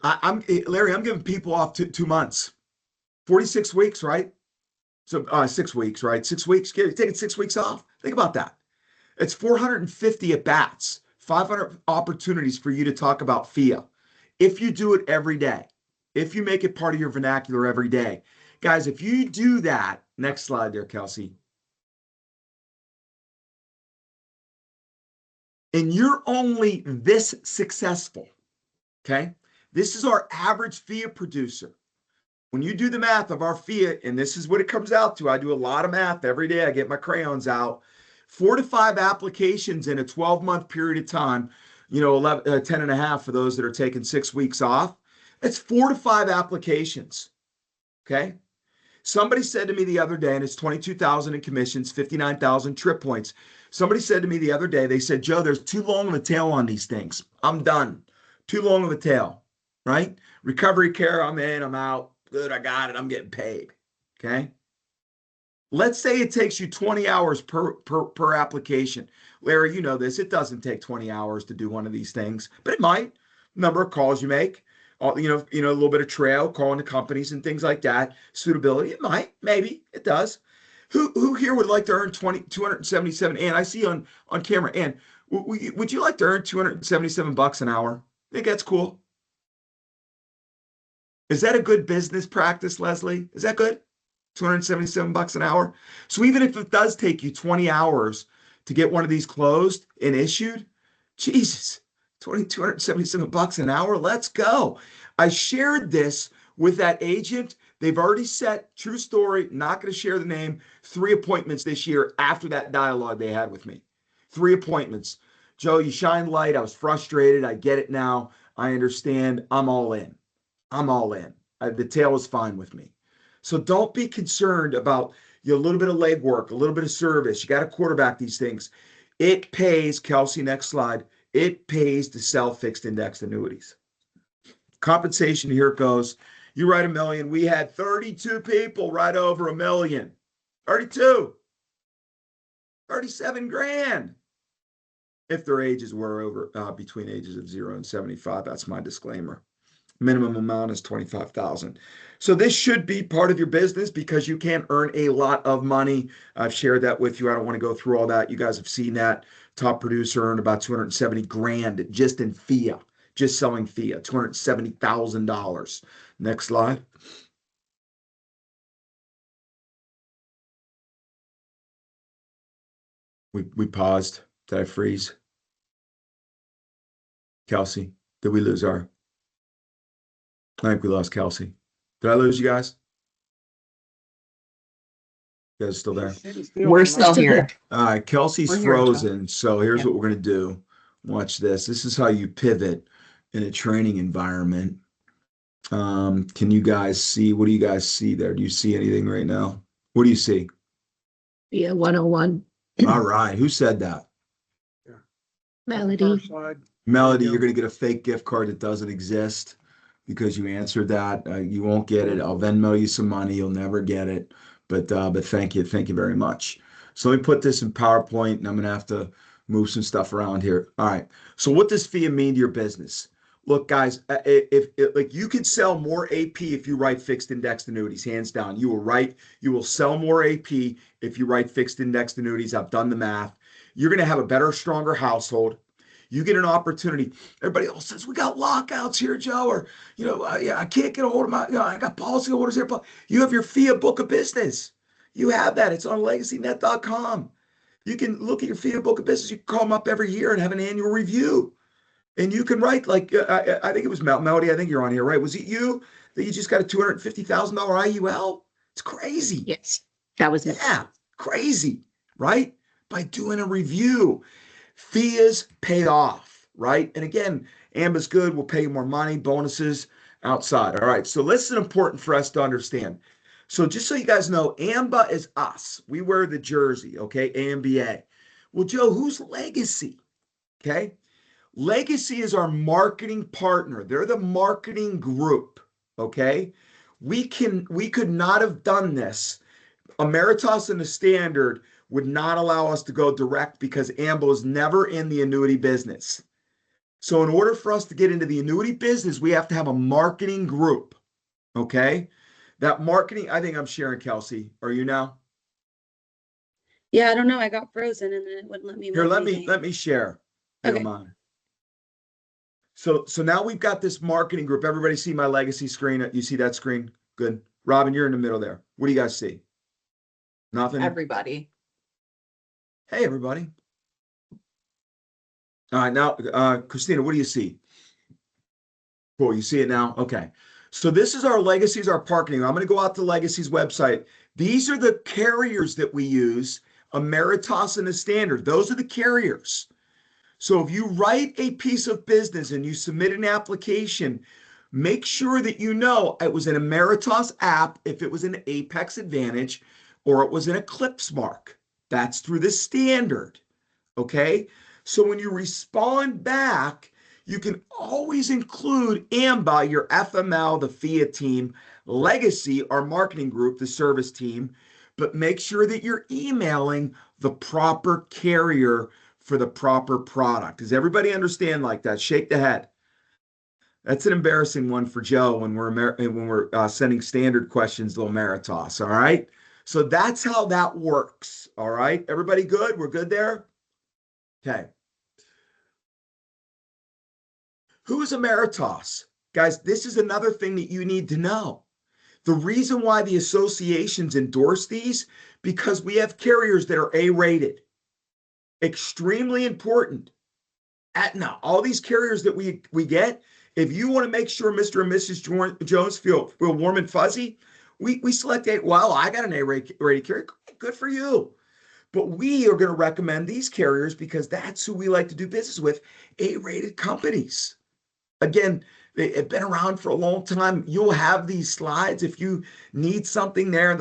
Larry, I'm giving people off 2 months, 46 weeks, right? So 6 weeks, right? 6 weeks. You're taking 6 weeks off. Think about that. It's 450 at bats, 500 opportunities for you to talk about FIA. If you do it every day, if you make it part of your vernacular every day, guys, if you do that, next slide there, Kelsey. And you're only this successful, okay? This is our average FIA producer. When you do the math of our FIA, and this is what it comes out to, I do a lot of math every day. I get my crayons out. 4 to 5 applications in a 12-month period of time, 10 and a half for those that are taking 6 weeks off. It's 4 to 5 applications. Okay. Somebody said to me the other day, and it's 22,000 in commissions, 59,000 trip points. Somebody said to me the other day, they said, Joe, there's too long of a tail on these things. I'm done. Too long of a tail, right? Recovery care, I'm in, I'm out. Good, I got it. I'm getting paid. Okay. Let's say it takes you 20 hours per application. Larry, you know this. It doesn't take 20 hours to do one of these things, but it might. Number of calls you make, a little bit of trail, calling the companies and things like that. Suitability, it might, maybe it does. Who here would like to earn 277? And I see on camera. And would you like to earn $277 an hour? I think that's cool. Is that a good business practice, Leslie? Is that good? $277 an hour. So even if it does take you 20 hours to get one of these closed and issued, Jesus, $277 an hour. Let's go. I shared this with that agent. They've already set, true story, not going to share the name, 3 appointments this year after that dialogue they had with me. 3 appointments. Joe, you shine light. I was frustrated. I get it now. I understand. I'm all in. I'm all in. The tail is fine with me. So don't be concerned about a little bit of legwork, a little bit of service. You got to quarterback these things. It pays, Kelsey, next slide. It pays to sell fixed indexed annuities. Compensation, here it goes. You write $1 million. We had 32 people write over $1 million. 32. 37 grand. If their ages were over between ages of 0 and 75, that's my disclaimer. Minimum amount is 25,000. So this should be part of your business because you can earn a lot of money. I've shared that with you. I don't want to go through all that. You guys have seen that. Top producer earned about 270 grand just in FIA, just selling FIA, $270,000. Next slide. We paused. Did I freeze? Kelsey, did we lose our? I think we lost Kelsey. Did I lose you guys? You guys still there? We're still here. All right, Kelsey's We're here, frozen. So here's Yep. what we're going to do. Watch this. This is how you pivot in a training environment. Can you guys see? What do you guys see there? Do you see anything right now? What do you see? Yeah, 101. All right. Who said that? Melody. Melody, you're going to get a fake gift card that doesn't exist because you answered that. You won't get it. I'll Venmo you some money. You'll never get it. But thank you. Thank you very much. So let me put this in PowerPoint and I'm going to have to move some stuff around here. All right. So what does FIA mean to your business? Look, guys, if like you could sell more AP if you write fixed indexed annuities, hands down. You will sell more AP if you write fixed indexed annuities. I've done the math. You're going to have a better, stronger household. You get an opportunity. Everybody else says, we got lockouts here, Joe, or, I can't get a hold of my, I got policy holders here. But you have your FIA book of business. You have that. It's on legacynet.com. You can look at your FIA book of business. You can call them up every year and have an annual review. And you can write, like, I think it was Melody. I think you're on here, right? Was it you that you just got a $250,000 IUL? It's crazy. Yes, that was it. Yeah, crazy, right? By doing a review. FIAs pay off, right? And again, AMBA's good. We'll pay you more money, bonuses outside. All right. So this is important for us to understand. So just so you guys know, AMBA is us. We wear the jersey, okay? AMBA. Well, Joe, who's Legacy? Okay. Legacy is our marketing partner. They're the marketing group, okay? We could not have done this. Emeritus and the Standard would not allow us to go direct because AMBA is never in the annuity business. So in order for us to get into the annuity business, we have to have a marketing group, okay? That marketing, I think I'm sharing, Kelsey. Are you now? Yeah, I don't know. I got frozen and then it wouldn't let me. Here, move let anything. me share. If you don't mind. So now we've got this marketing group. Everybody see my Legacy screen? You see that screen? Good. Robin, you're in the middle there. What do you guys see? Nothing? Everybody. Hey, everybody. All right, now, Christina, what do you see? Cool, you see it now? Okay. So this is our Legacy's, our marketing. I'm going to go out to Legacy's website. These are the carriers that we use, Emeritus and the Standard. Those are the carriers. So if you write a piece of business and you submit an application, make sure that you know it was an Ameritas app, if it was an Apex Advantage, or it was an Eclipse Mark. That's through the standard. Okay. So when you respond back, you can always include AMBA, your FML, the FIA team, Legacy, our marketing group, the service team, but make sure that you're emailing the proper carrier for the proper product. Does everybody understand like that? Shake the head. That's an embarrassing one for Joe when we're sending standard questions to Ameritas. All right. So that's how that works. All right. Everybody good? We're good there? Okay. Who is Ameritas? Guys, this is another thing that you need to know. The reason why the associations endorse these, because we have carriers that are A-rated. Extremely important. Now, all these carriers that we get, if you want to make sure Mr. and Mrs. Jones feel warm and fuzzy, we select a, well, I got an A-rated carrier. Good for you. But we are going to recommend these carriers because that's who we like to do business with, A-rated companies. Again, they've been around for a long time. You'll have these slides if you need something there.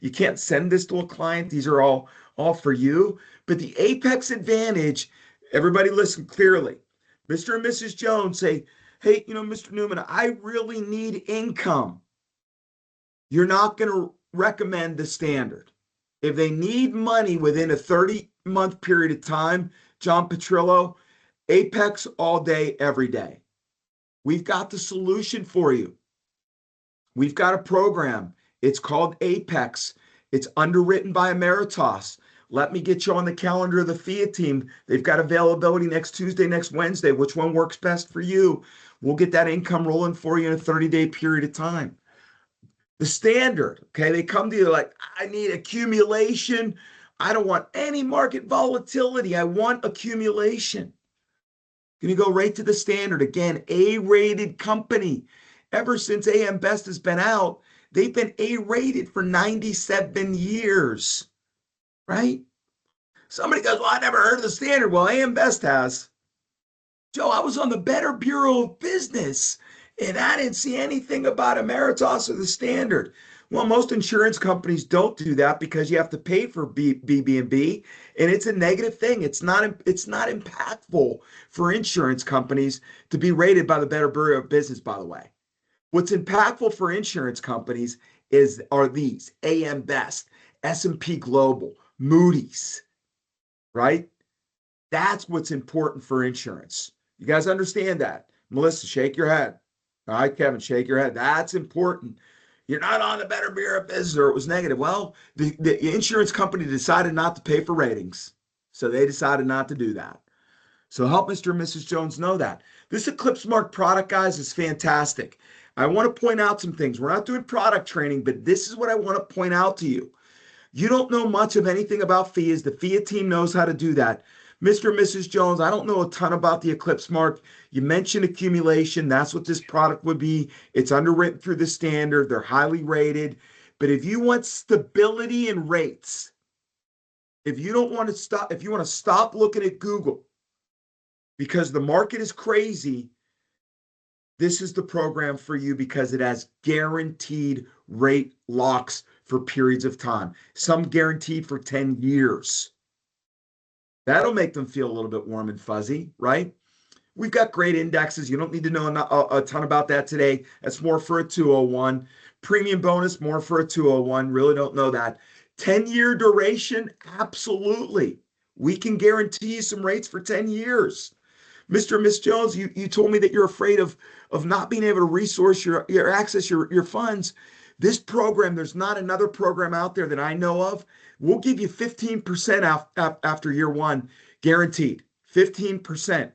You can't send this to a client. These are all for you. But the Apex Advantage, everybody listen clearly. Mr. and Mrs. Jones say, hey, Mr. Newman, I really need income. You're not going to recommend the standard. If they need money within a 30-month period of time, John Petrillo, Apex all day, every day. We've got the solution for you. We've got a program. It's called Apex. It's underwritten by Ameritas. Let me get you on the calendar of the FIA team. They've got availability next Tuesday, next Wednesday. Which one works best for you? We'll get that income rolling for you in a 30-day period of time. The standard, okay, they come to you like, I need accumulation. I don't want any market volatility. I want accumulation. Going to go right to the standard. Again, A-rated company. Ever since AM Best has been out, they've been A-rated for 97 years, right? Somebody goes, well, I never heard of the standard. Well, AM Best has. Joe, I was on the Better Bureau of Business, and I didn't see anything about Ameritas or the standard. Well, most insurance companies don't do that because you have to pay for BB&B, and it's a negative thing. It's not impactful for insurance companies to be rated by the Better Bureau of Business, by the way. What's impactful for insurance companies are these: AM Best, S&P Global, Moody's, right? That's what's important for insurance. You guys understand that? Melissa, shake your head. All right, Kevin, shake your head. That's important. You're not on the Better Bureau of Business, or it was negative. Well, the insurance company decided not to pay for ratings. So they decided not to do that. So help Mr. and Mrs. Jones know that. This Eclipse Mark product, guys, is fantastic. I want to point out some things. We're not doing product training, but this is what I want to point out to you. You don't know much of anything about FIAs. The FIA team knows how to do that. Mr. and Mrs. Jones, I don't know a ton about the Eclipse Mark. You mentioned accumulation. That's what this product would be. It's underwritten through the standard. They're highly rated. But if you want stability in rates, if you want to stop looking at Google because the market is crazy, this is the program for you because it has guaranteed rate locks for periods of time, some guaranteed for 10 years. That'll make them feel a little bit warm and fuzzy, right? We've got great indexes. You don't need to know a ton about that today. That's more for a 201. Premium bonus, more for a 201. Really don't know that. 10-year duration, absolutely. We can guarantee you some rates for 10 years. Mr. and Miss Jones, you told me that you're afraid of not being able to resource access your funds. This program, there's not another program out there that I know of. We'll give you 15% after year one, guaranteed. 15%.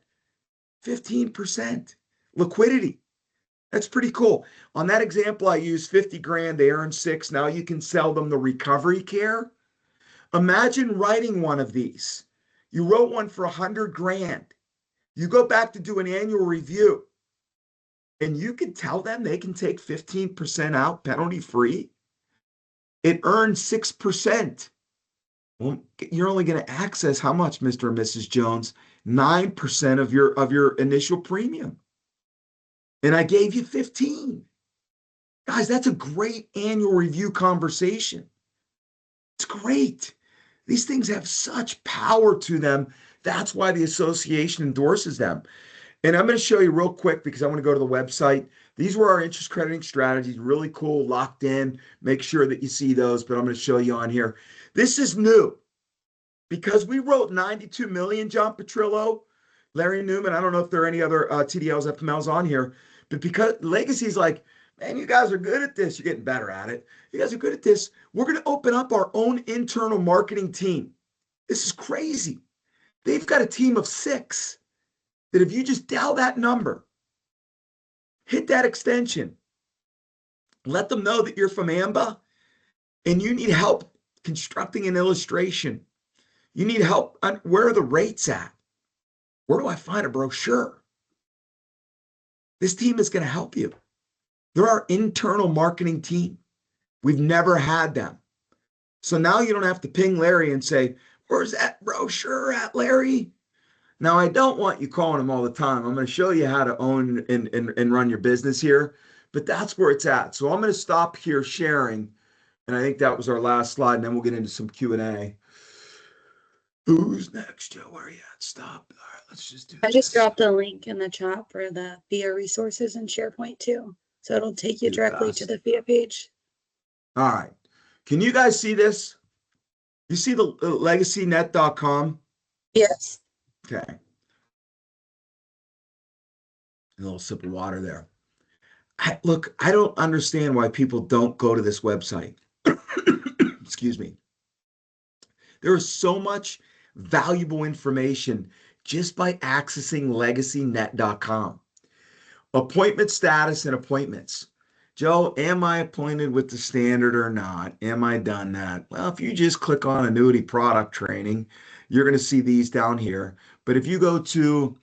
15% liquidity. That's pretty cool. On that example, I used 50 grand. They earn 6. Now you can sell them the recovery care. Imagine writing one of these. You wrote one for 100 grand. You go back to do an annual review, and you can tell them they can take 15% out penalty free. It earns 6%. Well, you're only going to access how much, Mr. and Mrs. Jones? 9% of your initial premium. and I gave you 15. Guys, that's a great annual review conversation. It's great. These things have such power to them. That's why the association endorses them. And I'm going to show you real quick because I want to go to the website. These were our interest crediting strategies, really cool, locked in. Make sure that you see those, but I'm going to show you on here. This is new because we wrote 92 million, John Petrillo, Larry Newman. I don't know if there are any other TDLs, FMLs on here, but because Legacy's like, man, you guys are good at this. You're getting better at it. You guys are good at this. We're going to open up our own internal marketing team. This is crazy. They've got a team of 6 that if you just dial that number, hit that extension, let them know that you're from AMBA and you need help constructing an illustration. You need help on where are the rates at? Where do I find a brochure? This team is going to help you. They're our internal marketing team. We've never had them. So now you don't have to ping Larry and say, where's that brochure at, Larry? Now, I don't want you calling them all the time. I'm going to show you how to own and run your business here, but that's where it's at. So I'm going to stop here sharing, and I think that was our last slide, and then we'll get into some Q&A. Who's next, Joe? Where are you at? Stop. All right, let's just do I this. just dropped a link in the chat for the FIA resources and SharePoint too. So it'll take you Too directly fast. to the FIA page. All right. Can you guys see this? You see the legacynet.com? Yes. Okay. A little sip of water there. Look, I don't understand why people don't go to this website. Excuse me. There is so much valuable information just by accessing legacynet.com. Appointment status and appointments. Joe, am I appointed with the standard or not? Am I done that? Well, if you just click on annuity product training, you're going to see these down here. But if you go to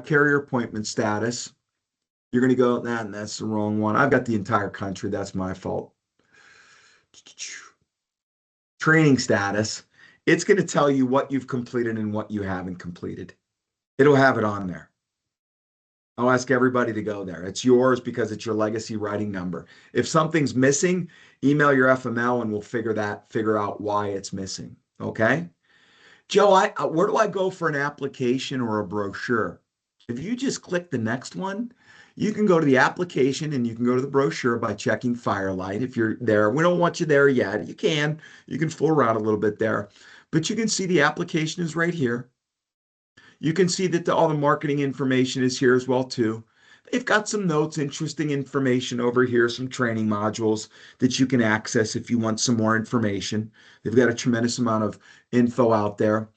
carrier appointment status, you're going to go, that's the wrong one. I've got the entire country. That's my fault. Training status. It's going to tell you what you've completed and what you haven't completed. It'll have it on there. I'll ask everybody to go there. It's yours because it's your legacy writing number. If something's missing, email your FML and we'll figure out why it's missing. Okay? Joe, where do I go for an application or a brochure? If you just click the next one, you can go to the application and you can go to the brochure by checking Firelight. If you're there, we don't want you there yet. You can fool around a little bit there, but you can see the application is right here. You can see that all the marketing information is here as well too. They've got some notes, interesting information over here, some training modules that you can access if you want some more information. They've got a tremendous amount of info out there.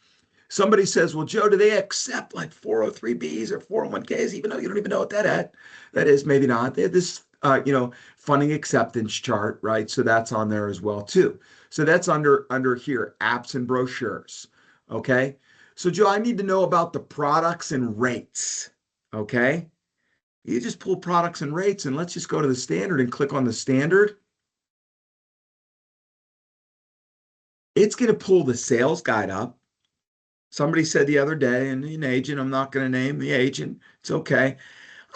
Somebody says, well, Joe, do they accept like 403Bs or 401Ks, even though you don't even know what that is? Maybe not. They have this, funding acceptance chart, right? So that's on there as well too. So that's under here, apps and brochures, okay? So Joe, I need to know about the products and rates, okay? You just pull products and rates and let's just go to the standard and click on the standard. It's going to pull the sales guide up. Somebody said the other day, and an agent, I'm not going to name the agent, it's okay.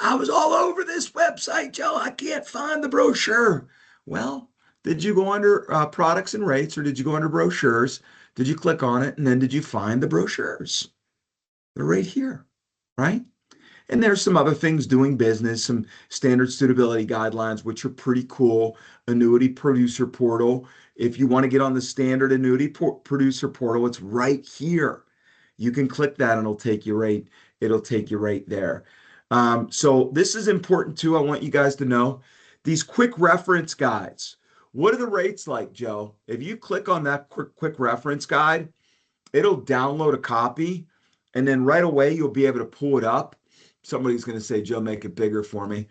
I was all over this website, Joe. I can't find the brochure. Well, did you go under products and rates or did you go under brochures? Did you click on it and then did you find the brochures? They're right here, right? And there's some other things doing business, some standard suitability guidelines, which are pretty cool. Annuity producer portal. If you want to get on the standard annuity producer portal, it's right here. You can click that and it'll take you right there. So this is important too. I want you guys to know these quick reference guides. What are the rates like, Joe? If you click on that quick reference guide, it'll download a copy and then right away you'll be able to pull it up. Somebody's going to say, Joe, make it bigger for me.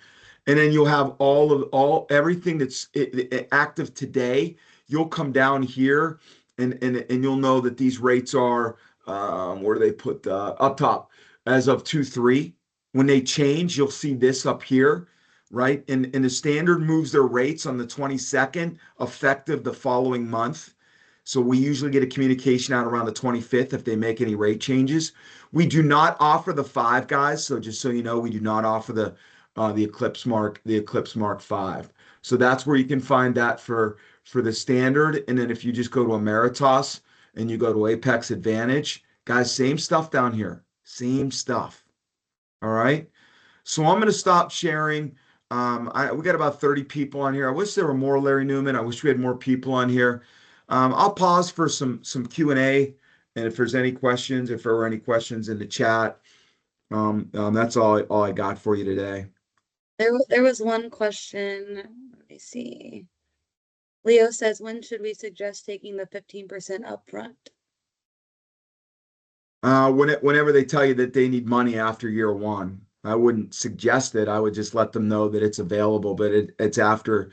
And then you'll have everything that's active today. You'll come down here and you'll know that these rates are, where do they put up top as of 2/3. When they change, you'll see this up here, right? And the standard moves their rates on the 22nd, effective the following month. So we usually get a communication out around the 25th if they make any rate changes. We do not offer the 5 guys. So just so you know, we do not offer the the Eclipse Mark 5. So that's where you can find that for the standard. And then if you just go to Emeritus and you go to Apex Advantage, guys, same stuff down here. Same stuff. All right. So I'm going to stop sharing. We got about 30 people on here. I wish there were more, Larry Newman. I wish we had more people on here. I'll pause for some Q&A, and if there's any questions, if there were any questions in the chat, that's all I got for you today. There was one question. Let me see. Leo says, when should we suggest taking the 15% upfront? Whenever they tell you that they need money after year one, I wouldn't suggest it. I would just let them know that it's available, but it's after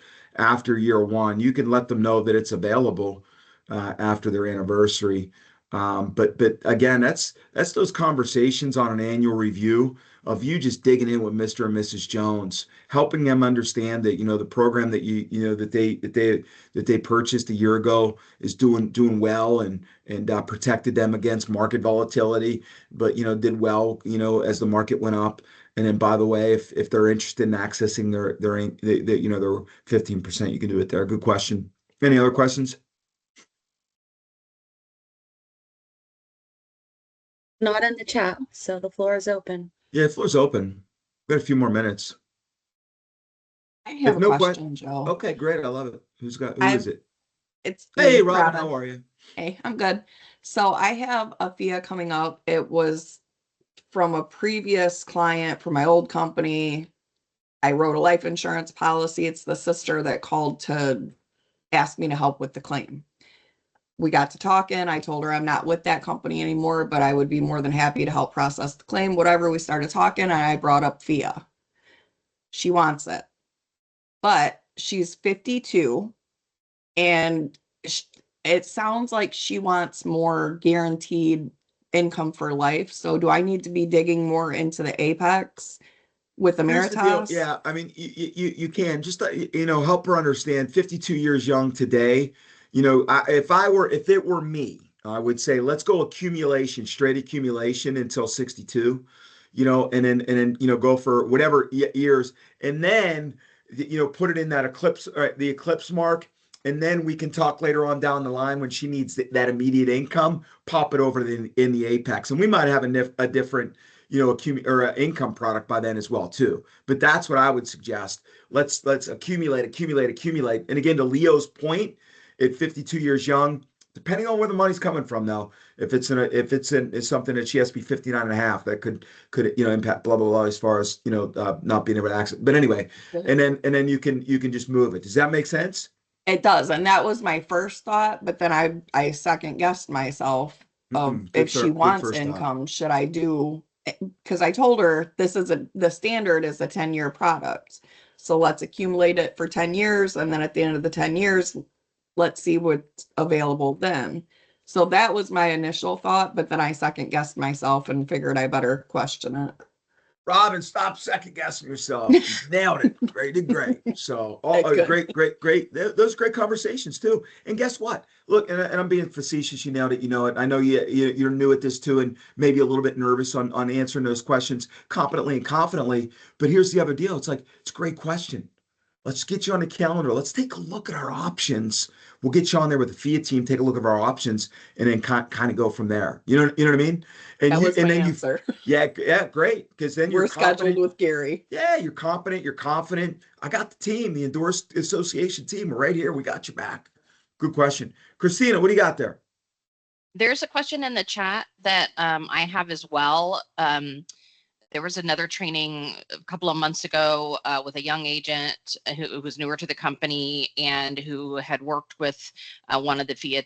year one. You can let them know that it's available after their anniversary. But again, that's those conversations on an annual review of you just digging in with Mr. and Mrs. Jones, helping them understand that the program that that they purchased a year ago is doing well and protected them against market volatility, but did well as the market went up. And then, by the way, if they're interested in accessing their 15%, you can do it there. Good question. Any other questions? Not in the chat, so the floor is open. Yeah, the floor's open. We've got a few more minutes. I have If a no question, Joe. Okay, great. I love it. Who I- is it? It's Hey, me, Robin, how are you? Hey, I'm good. So I have a FIA coming up. It was from a previous client from my old company. I wrote a life insurance policy. It's the sister that called to ask me to help with the claim. We got to talking. I told her I'm not with that company anymore, but I would be more than happy to help process the claim. Whatever, we started talking and I brought up FIA. She wants it, but she's 52 and it sounds like she wants more guaranteed income for life. So do I need to be digging more into the Apex with Here's the deal. Emeritus? Yeah, I mean, you can just help her understand. 52 years young today. If it were me, I would say let's go accumulation, straight accumulation until 62. And then go for whatever years, and then put it in that eclipse, the eclipse mark. And then we can talk later on down the line when she needs that immediate income, pop it over in the Apex. And we might have a different, income product by then as well too. But that's what I would suggest. Let's accumulate. And again, to Leo's point, at 52 years young, depending on where the money's coming from though, if it's something that she has to be 59 and a half, that could impact blah, blah, blah, as far as, not being able to access. But anyway, and then you can just move it. Does that make sense? It does. And that was my first thought, but then I second guessed myself of if she wants income, should I do, because I told her the standard is a 10-year product. So let's accumulate it for 10 years. And then at the end of the 10 years, let's see what's available then. So that was my initial thought, but then I second guessed myself and figured I better question it. Robin, stop second guessing yourself. You nailed it. Great. So, great. Those great conversations too. And guess what? Look, and I'm being facetious. You nailed it. You know it. I know you're new at this too, and maybe a little bit nervous on answering those questions competently and confidently. But here's the other deal. It's a great question. Let's get you on the calendar. Let's take a look at our options. We'll get you on there with the FIA team, take a look at our options, and then kind of go from there. You know what I mean? And that was my answer. Yeah, great. Because then we're scheduled with Gary. Yeah, you're confident. I got the team, the endorsed association team. We're right here. We got you back. Good question. Christina, what do you got there? There's a question in the chat that I have as well. There was another training a couple of months ago with a young agent who was newer to the company and who had worked with one of the FIA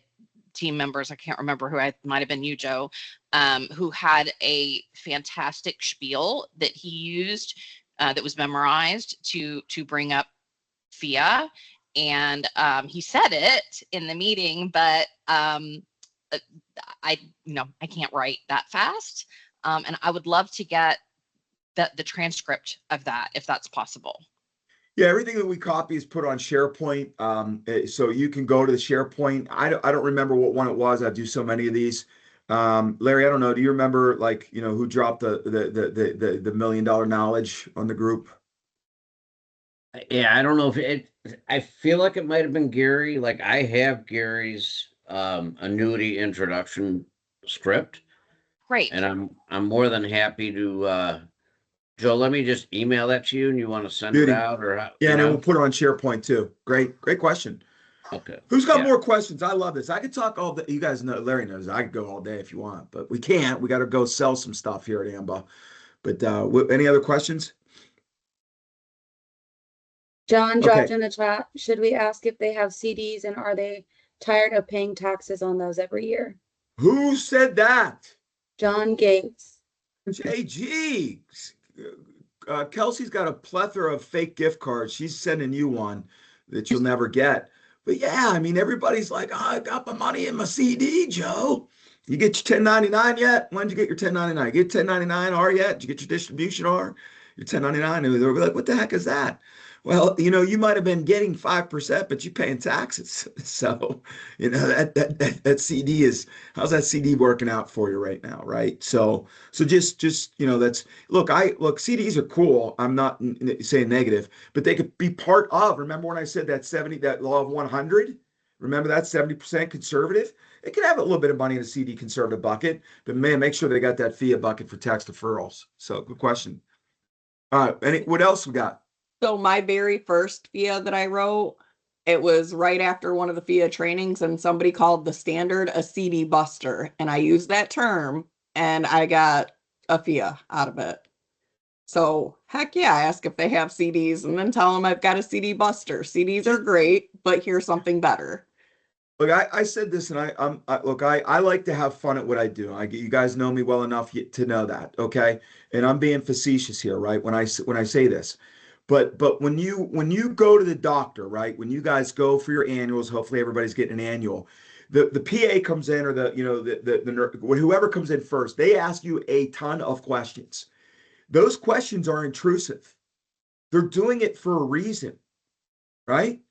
team members. I can't remember who. It might have been you, Joe, who had a fantastic spiel that he used that was memorized to bring up FIA. And he said it in the meeting, but I can't write that fast. And I would love to get the transcript of that, if that's possible. Yeah, everything that we copy is put on SharePoint. So you can go to the SharePoint. I don't remember what one it was. I do so many of these. Larry, I don't know. Do you remember who dropped the $1 million knowledge on the group? Yeah, I don't know if I feel like it might have been Gary. Like I have Gary's annuity introduction script, Great. and I'm more than happy to Joe, let me just email that to you, and you want to send it Beauty. out or how, Yeah, you and then we'll know? put it on SharePoint too. Great question. Okay. Who's got Yeah. more questions? I love this. I could talk all day. You guys know, Larry knows I could go all day if you want, but we can't. We got to go sell some stuff here at AMBA. But any other questions? John Okay. dropped in the chat. Should we ask if they have CDs and are they tired of paying taxes on those every year? Who said that? John Gates. JG. Kelsey's got a plethora of fake gift cards. She's sending you one that you'll never get. But yeah, I mean, everybody's like, oh, I got my money in my CD, Joe. You get your 1099 yet? When did you get your 1099? Get 1099 R yet? Did you get your distribution R? Your 1099? And they're like, what the heck is that? Well, you might have been getting 5%, but you're paying taxes. So, that CD is, how's that CD working out for you right now, right? So just that's look, CDs are cool. I'm not saying negative, but they could be part of. Remember when I said that law of 100? Remember that 70% conservative? It can have a little bit of money in a CD conservative bucket, but man, make sure they got that FIA bucket for tax deferrals. So good question. All right, what else we got? So my very first FIA that I wrote, it was right after one of the FIA trainings, and somebody called the standard a CD buster. And I used that term and I got a FIA out of it. So heck yeah, ask if they have CDs and then tell them I've got a CD buster. CDs are great, but here's something better. Look, I said this, and I like to have fun at what I do. You guys know me well enough to know that, okay? And I'm being facetious here, right? When I say this, but when you go to the doctor, right? When you guys go for your annuals, hopefully everybody's getting an annual. The PA comes in, or whoever comes in first, they ask you a ton of questions. Those questions are intrusive. They're doing it for a reason, right?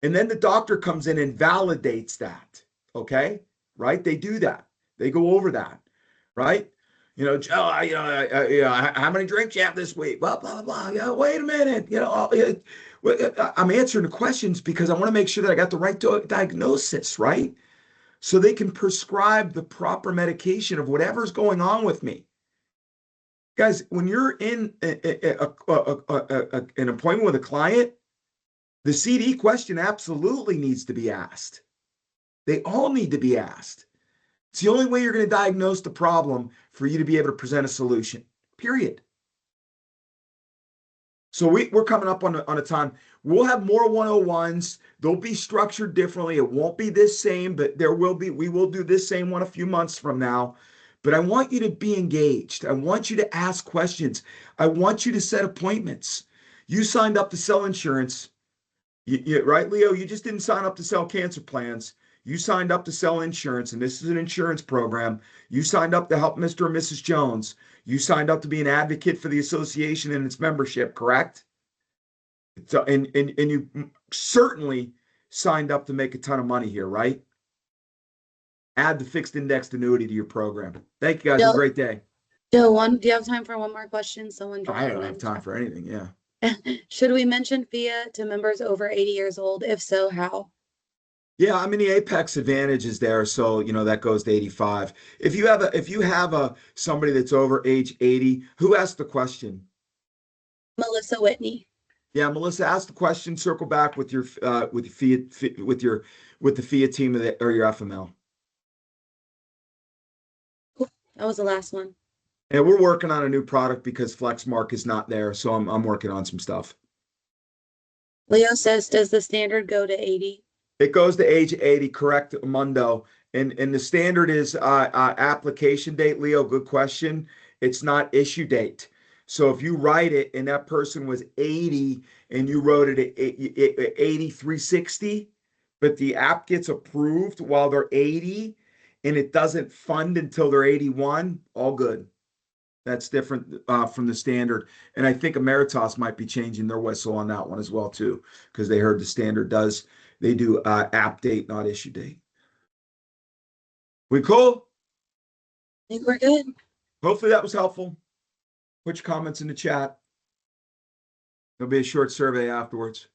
And then the doctor comes in and validates that. Okay. Right. They do that. They go over that. Right. Joe, how many drinks you have this week? Blah, blah, blah. Wait a minute. I'm answering the questions because I want to make sure that I got the right diagnosis. Right. So they can prescribe the proper medication of whatever's going on with me. Guys, when you're in an appointment with a client, the CD question absolutely needs to be asked. They all need to be asked. It's the only way you're going to diagnose the problem for you to be able to present a solution, period. So we're coming up on a time. We'll have more 101s. They'll be structured differently. It won't be this same, but we will do this same one a few months from now. But I want you to be engaged. I want you to ask questions. I want you to set appointments. You signed up to sell insurance. Right, Leo? You just didn't sign up to sell cancer plans. You signed up to sell insurance, and this is an insurance program. You signed up to help Mr. and Mrs. Jones. You signed up to be an advocate for the association and its membership, correct? So, and you certainly signed up to make a ton of money here, right? Add the fixed indexed annuity to your program. Thank you, guys. Have a great day. Joe, do you have time for one more question? Someone dropped I one don't in have time chat. for anything. Yeah. Should we mention FIA to members over 80 years old? If so, how? Yeah, I mean the Apex Advantage is there, so that goes to 85. If you have a somebody that's over age 80, who asked the question? Melissa Whitney. Yeah, Melissa, ask the question. Circle back with your with the FIA team or your FML. Cool. That was the last one. And we're working on a new product because FlexMark is not there, so I'm working on some stuff. Leo says, does the standard go to 80? It goes to age 80, correct, Mundo. And the standard is application date, Leo. Good question. It's not issue date. So if you write it and that person was 80 and you wrote it at 8360, but the app gets approved while they're 80 and it doesn't fund until they're 81, all good. That's different from the standard. And I think Emeritus might be changing their whistle on that one as well, too, because they heard the standard they do app date, not issue date. We cool? I think we're good. Hopefully that was helpful. Put your comments in the chat. There'll be a short survey afterwards.